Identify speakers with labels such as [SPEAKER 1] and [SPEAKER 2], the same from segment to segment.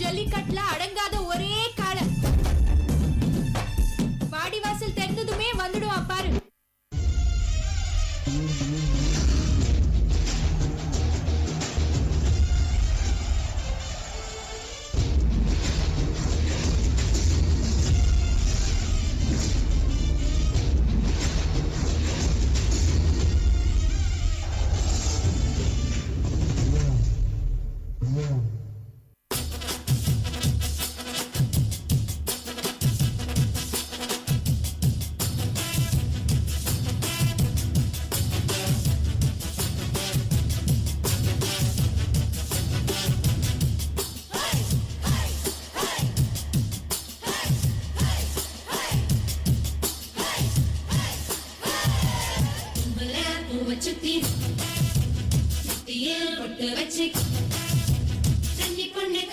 [SPEAKER 1] ஜல்லிக்கட்டுல அடங்காத ஒரே காளை. வாடிவாசல் தெரிந்ததுமே வந்துடுவான் பாரு.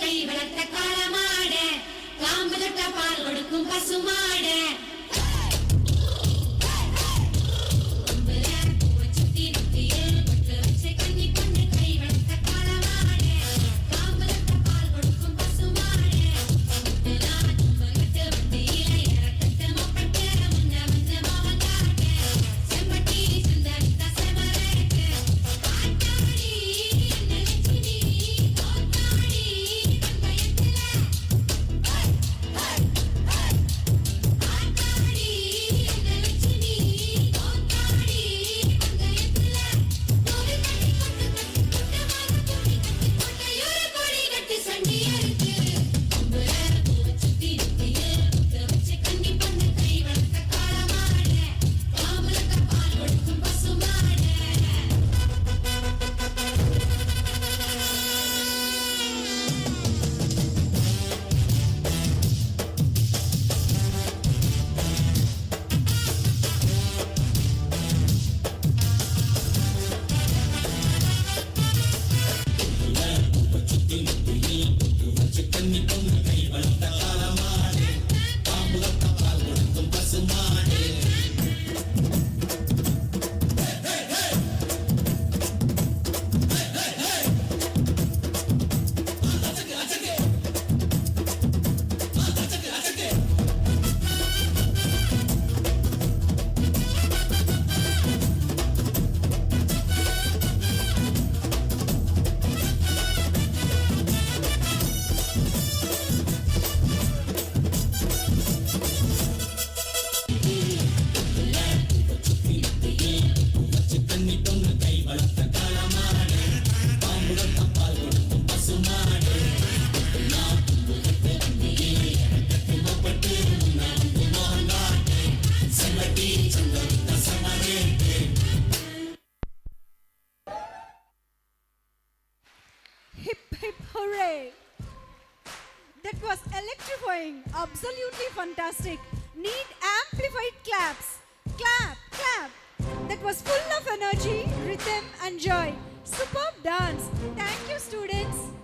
[SPEAKER 2] கை வளர்த்த காலமாட காம்பு தொட்ட பால் கொடுக்கும் பசுமாட
[SPEAKER 3] That was electrifying, absolutely fantastic. Need amplified claps. Clap, clap. That was full of energy, rhythm and joy. Superb dance. Thank you, students.